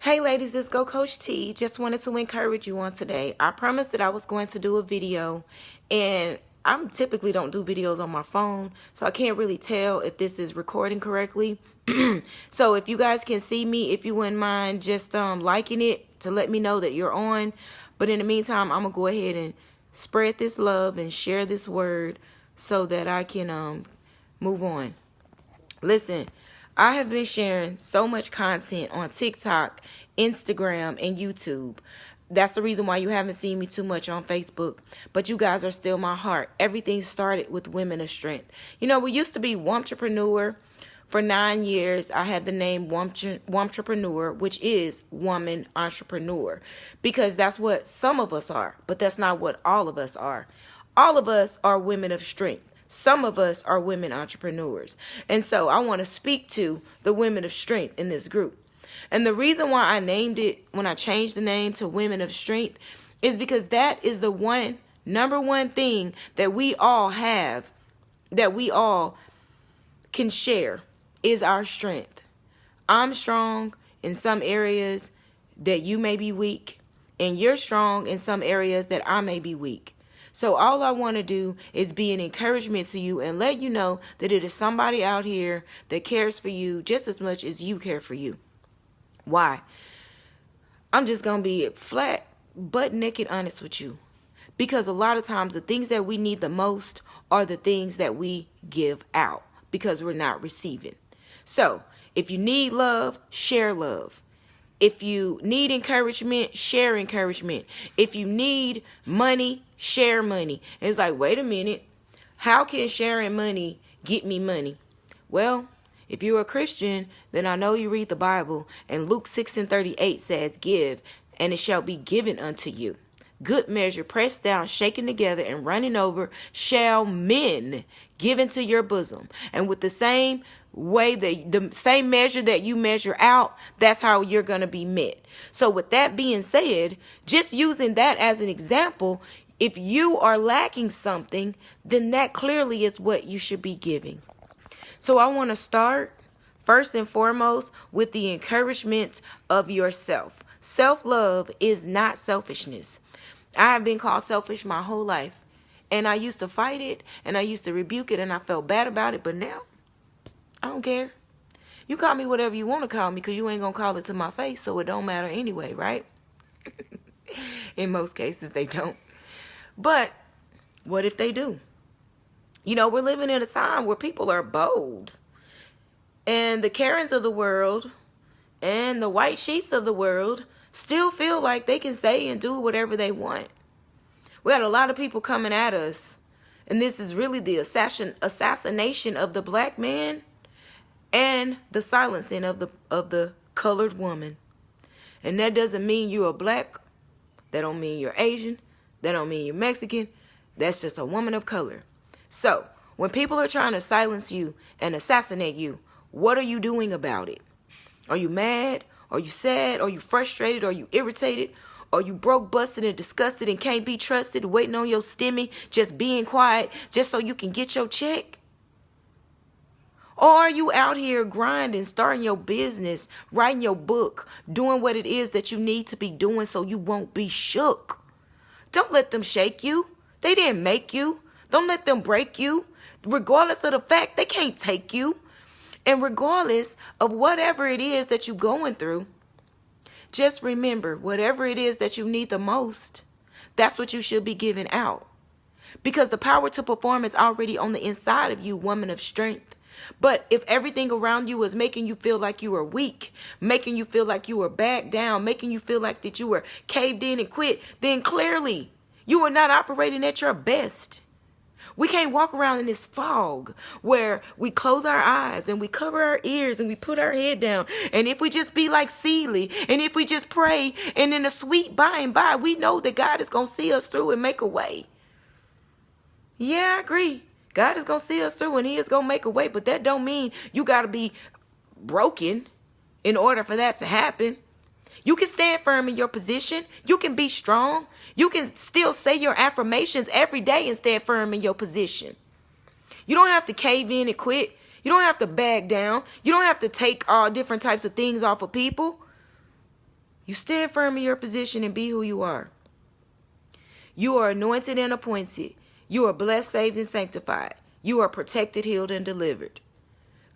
Hey ladies, it's GoCoachT. Just wanted to encourage you on today. I promised that I was going to do a video, and I typically don't do videos on my phone, so I can't really tell if this is recording correctly. So if you guys can see me, if you wouldn't mind just liking it to let me know that you're on. But in the meantime, I'm gonna go ahead and spread this love and share this word so that I can move on. Listen, I have been sharing so much content on TikTok, Instagram, and YouTube. That's the reason why you haven't seen me too much on Facebook. But you guys are still my heart. Everything started with Women of Strength. You know, we used to be Womentrepreneur. For 9 years, I had the name Womentrepreneur, which is Woman Entrepreneur, because that's what some of us are, but that's not what all of us are. All of us are women of strength. Some of us are women entrepreneurs. And so I want to speak to the women of strength in this group. And the reason why I named it, when I changed the name to Women of Strength, is because that is the number one thing that we all have, that we all can share, is our strength. I'm strong in some areas that you may be weak, and you're strong in some areas that I may be weak. So all I want to do is be an encouragement to you and let you know that it is somebody out here that cares for you just as much as you care for you. Why? I'm just going to be flat, butt naked honest with you. Because a lot of times the things that we need the most are the things that we give out because we're not receiving. So if you need love, share love. If you need encouragement, share encouragement. If you need money, share money. And it's like, wait a minute. How can sharing money get me money? Well, if you're a Christian, then I know you read the Bible. And Luke 6:38 says, give, and it shall be given unto you. Good measure, pressed down, shaken together, and running over, shall men give into your bosom. And with the same the same measure that you measure out, that's how you're going to be met. So with that being said, just using that as an example, if you are lacking something, then that clearly is what you should be giving. So I want to start first and foremost with the encouragement of yourself. Self-love is not selfishness. I have been called selfish my whole life, and I used to fight it, and I used to rebuke it, and I felt bad about it, but now I don't care. You call me whatever you want to call me because you ain't going to call it to my face, so it don't matter anyway, right? In most cases, they don't. But what if they do? You know, we're living in a time where people are bold. And the Karens of the world and the white sheets of the world still feel like they can say and do whatever they want. We had a lot of people coming at us. And this is really the assassination of the black man and the silencing of the colored woman. And that doesn't mean you're black. That don't mean you're Asian. That don't mean you're Mexican. That's just a woman of color. So when people are trying to silence you and assassinate you, what are you doing about it? Are you mad? Are you sad? Are you frustrated? Are you irritated? Are you broke, busted, and disgusted and can't be trusted, waiting on your stimmy, just being quiet just so you can get your check? Or are you out here grinding, starting your business, writing your book, doing what it is that you need to be doing so you won't be shook? Don't let them shake you. They didn't make you. Don't let them break you. Regardless of the fact, they can't take you. And regardless of whatever it is that you're going through, just remember, whatever it is that you need the most, that's what you should be giving out. Because the power to perform is already on the inside of you, woman of strength. But if everything around you is making you feel like you are weak, making you feel like you are backed down, making you feel like that you were caved in and quit, then clearly you are not operating at your best. We can't walk around in this fog where we close our eyes and we cover our ears and we put our head down. And if we just be like Seeley, and if we just pray, and in the sweet by and by, we know that God is going to see us through and make a way. Yeah, I agree. God is going to see us through and he is going to make a way. But that don't mean you got to be broken in order for that to happen. You can stand firm in your position. You can be strong. You can still say your affirmations every day and stand firm in your position. You don't have to cave in and quit. You don't have to back down. You don't have to take all different types of things off of people. You stand firm in your position and be who you are. You are anointed and appointed. You are blessed, saved, and sanctified. You are protected, healed, and delivered.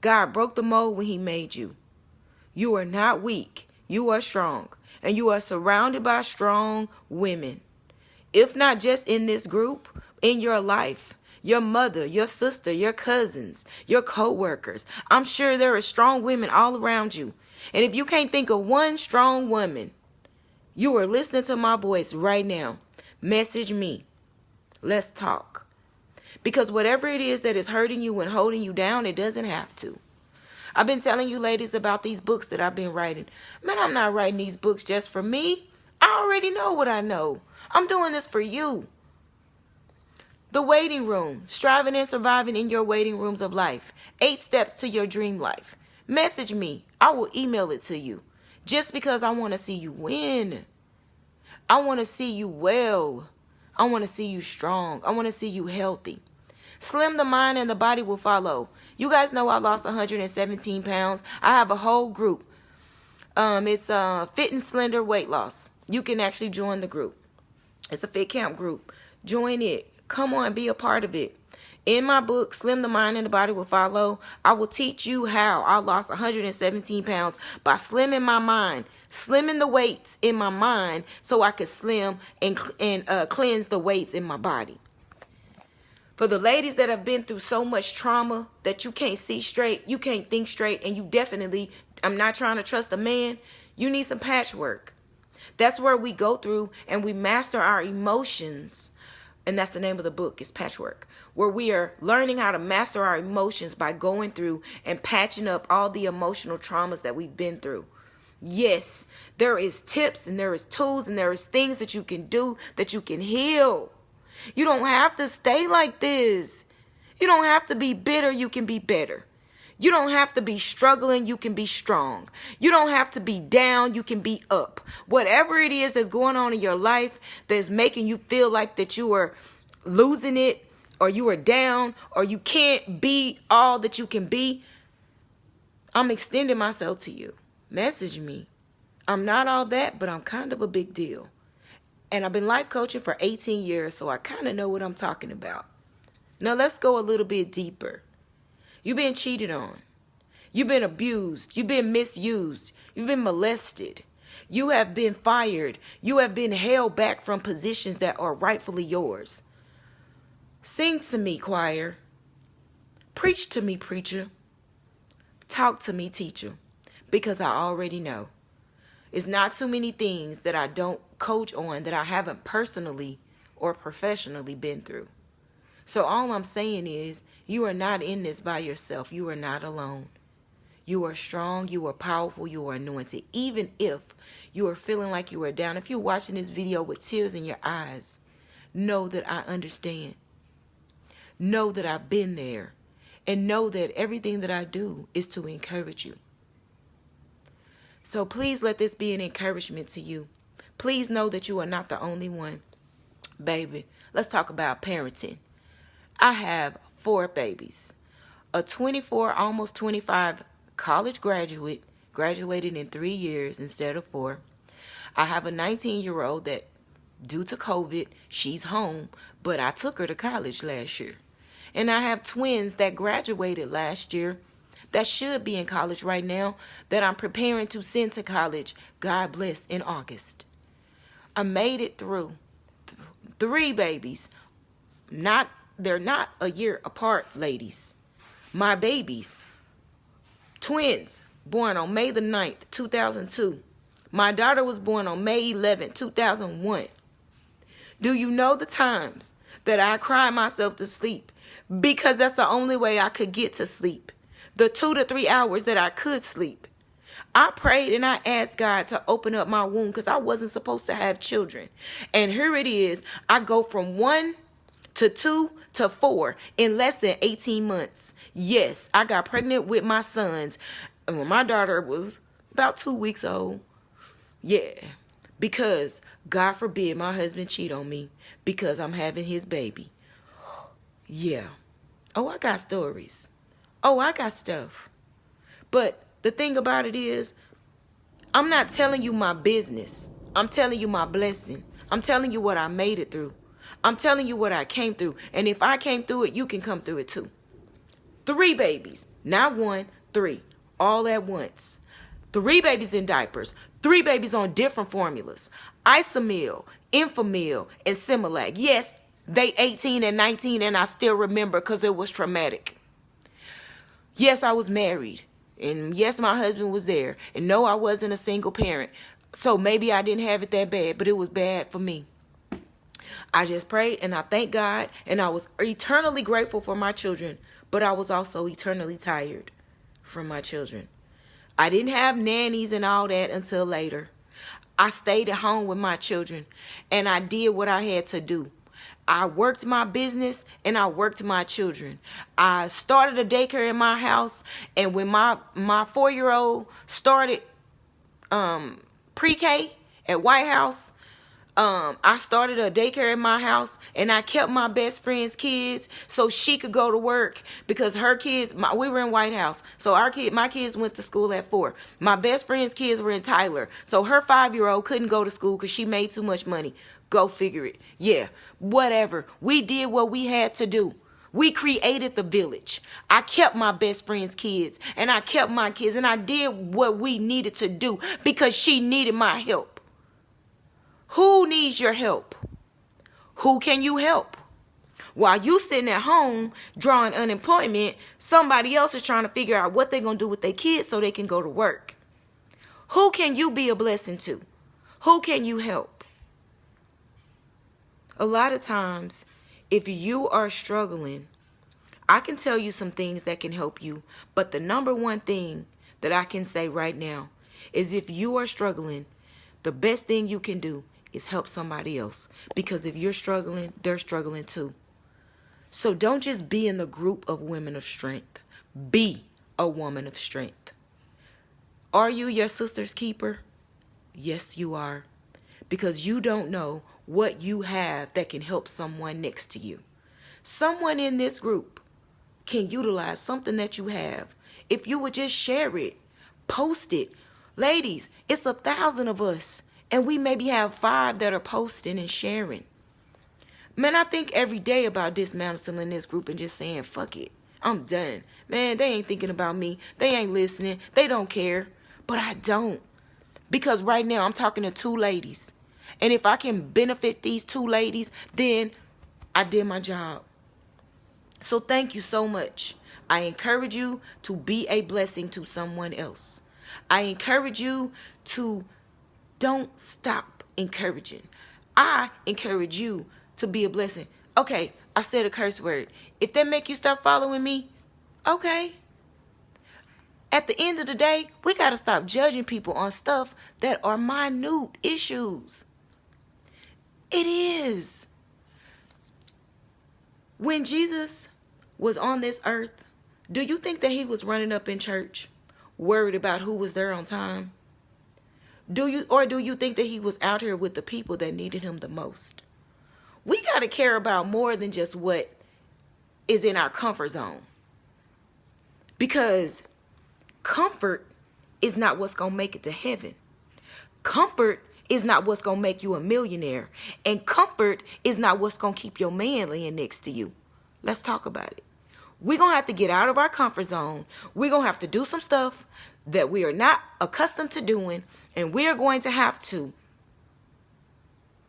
God broke the mold when he made you. You are not weak. You are strong. And you are surrounded by strong women. If not just in this group, in your life. Your mother, your sister, your cousins, your co-workers. I'm sure there are strong women all around you. And if you can't think of one strong woman, you are listening to my voice right now. Message me. Let's talk. Because whatever it is that is hurting you and holding you down, it doesn't have to. I've been telling you ladies about these books that I've been writing. Man, I'm not writing these books just for me. I already know what I know. I'm doing this for you. The Waiting Room. Striving and surviving in your waiting rooms of life. 8 steps to your dream life. Message me. I will email it to you. Just because I want to see you win. I want to see you well. I want to see you strong. I want to see you healthy. Slim the mind and the body will follow. You guys know I lost 117 pounds. I have a whole group. It's Fit and Slender Weight Loss. You can actually join the group. It's a fit camp group. Join it. Come on, be a part of it. In my book, Slim the Mind and the Body Will Follow, I will teach you how I lost 117 pounds by slimming my mind, slimming the weights in my mind so I could slim and cleanse the weights in my body. For the ladies that have been through so much trauma that you can't see straight, you can't think straight, and you definitely, I'm not trying to trust a man, you need some patchwork. That's where we go through and we master our emotions. And that's the name of the book, is Patchwork, where we are learning how to master our emotions by going through and patching up all the emotional traumas that we've been through. Yes, there is tips and there is tools and there is things that you can do that you can heal. You don't have to stay like this. You don't have to be bitter. You can be better. You don't have to be struggling. You can be strong. You don't have to be down. You can be up. Whatever it is that's going on in your life that's making you feel like that you are losing it, or you are down, or you can't be all that you can be, I'm extending myself to you. Message me. I'm not all that, but I'm kind of a big deal. And I've been life coaching for 18 years, so I kind of know what I'm talking about. Now let's go a little bit deeper. You've been cheated on. You've been abused. You've been misused. You've been molested. You have been fired. You have been held back from positions that are rightfully yours. Sing to me, choir. Preach to me, preacher. Talk to me, teacher. Because I already know. It's not too many things that I don't coach on that I haven't personally or professionally been through. So all I'm saying is, you are not in this by yourself. You are not alone. You are strong. You are powerful. You are anointed. Even if you are feeling like you are down, if you're watching this video with tears in your eyes, know that I understand. Know that I've been there. And know that everything that I do is to encourage you. So please let this be an encouragement to you. Please know that you are not the only one. Baby, let's talk about parenting. I have 4 babies. A 24, almost 25 college graduate, graduated in 3 years instead of 4. I have a 19-year-old that, due to COVID, she's home, but I took her to college last year. And I have twins that graduated last year that should be in college right now that I'm preparing to send to college, God bless, in August. I made it through 3 babies. They're not a year apart, ladies. My babies, twins, born on May the 9th, 2002. My daughter was born on May 11th, 2001. Do you know the times that I cried myself to sleep? Because that's the only way I could get to sleep. The 2 to 3 hours that I could sleep. I prayed and I asked God to open up my womb because I wasn't supposed to have children. And here it is. I go from 1 to 2 to 4 in less than 18 months. Yes, I got pregnant with my sons when my daughter was about 2 weeks old. Yeah, because God forbid my husband cheat on me because I'm having his baby. Yeah. Oh, I got stories. Oh, I got stuff. But the thing about it is, I'm not telling you my business. I'm telling you my blessing. I'm telling you what I made it through. I'm telling you what I came through. And if I came through it, you can come through it too. 3 babies, not 1, 3, all at once. 3 babies in diapers, 3 babies on different formulas. Isomil, Enfamil, and Similac. Yes, they 18 and 19 and I still remember because it was traumatic. Yes, I was married. And yes, my husband was there. And no, I wasn't a single parent. So maybe I didn't have it that bad, but it was bad for me. I just prayed and I thank God, and I was eternally grateful for my children, but I was also eternally tired from my children. I didn't have nannies and all that until later. I stayed at home with my children and I did what I had to do. I worked my business and I worked my children. I started a daycare in my house, and when my 4-year-old started pre-K at White House, I started a daycare in my house, and I kept my best friend's kids so she could go to work because her kids, we were in White House, so my kids went to school at 4. My best friend's kids were in Tyler, so her 5-year-old couldn't go to school because she made too much money. Go figure it. Yeah, whatever. We did what we had to do. We created the village. I kept my best friend's kids, and I kept my kids, and I did what we needed to do because she needed my help. Who needs your help? Who can you help? While you sitting at home drawing unemployment, somebody else is trying to figure out what they're going to do with their kids so they can go to work. Who can you be a blessing to? Who can you help? A lot of times, if you are struggling, I can tell you some things that can help you, but the number one thing that I can say right now is if you are struggling, the best thing you can do is help somebody else, because if you're struggling, they're struggling too. So don't just be in the group of women of strength. Be a woman of strength. Are you your sister's keeper? Yes, you are. Because you don't know what you have that can help someone next to you. Someone in this group can utilize something that you have. If you would just share it, post it. Ladies, it's 1,000 of us, and we maybe have 5 that are posting and sharing. Man, I think every day about dismantling this group and just saying, fuck it, I'm done. Man, they ain't thinking about me. They ain't listening. They don't care. But I don't. Because right now I'm talking to 2 ladies. And if I can benefit these 2 ladies, then I did my job. So thank you so much. I encourage you to be a blessing to someone else. I encourage you to don't stop encouraging. I encourage you to be a blessing. Okay, I said a curse word. If that make you stop following me, okay. At the end of the day, we got to stop judging people on stuff that are minute issues. It is. When Jesus was on this earth, do you think that he was running up in church, worried about who was there on time? Do you think that he was out here with the people that needed him the most? We got to care about more than just what is in our comfort zone. Because comfort is not what's going to make it to heaven. Comfort is not what's going to make you a millionaire. And comfort is not what's going to keep your man laying next to you. Let's talk about it. We're going to have to get out of our comfort zone. We're going to have to do some stuff that we are not accustomed to doing. And we are going to have to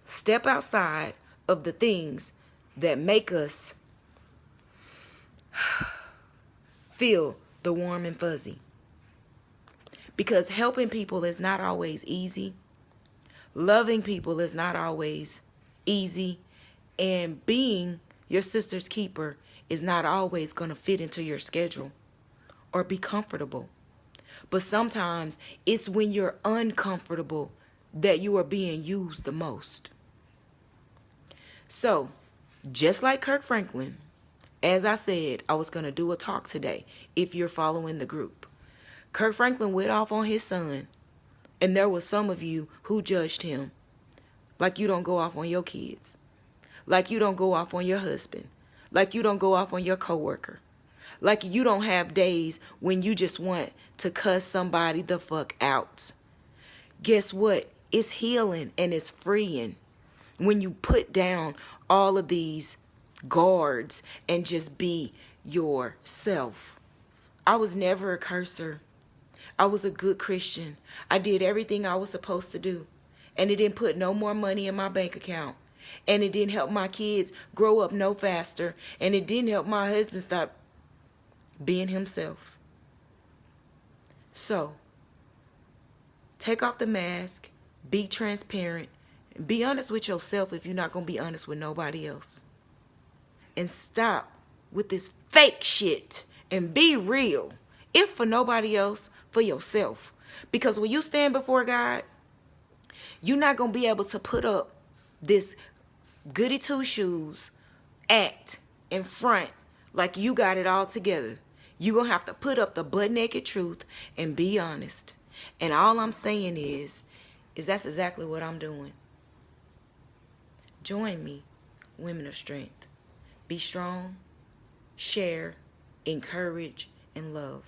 step outside of the things that make us feel the warm and fuzzy. Because helping people is not always easy. Loving people is not always easy. And being your sister's keeper is not always going to fit into your schedule or be comfortable. But sometimes it's when you're uncomfortable that you are being used the most. So, just like Kirk Franklin, as I said, I was going to do a talk today if you're following the group. Kirk Franklin went off on his son, and there was some of you who judged him like you don't go off on your kids, like you don't go off on your husband, like you don't go off on your coworker, like you don't have days when you just want to cuss somebody the fuck out. guess what? It's healing and it's freeing when you put down all of these guards and just be yourself. I was never a cursor. I was a good Christian. I did everything I was supposed to do. And it didn't put no more money in my bank account. And it didn't help my kids grow up no faster. And it didn't help my husband stop being himself. So, take off the mask. Be transparent. Be honest with yourself if you're not going to be honest with nobody else. And stop with this fake shit. And be real. If for nobody else, for yourself. Because when you stand before God, you're not going to be able to put up this goody two-shoes act in front like you got it all together. You're going to have to put up the butt-naked truth and be honest. And all I'm saying is that's exactly what I'm doing. Join me, women of strength. Be strong, share, encourage, and love.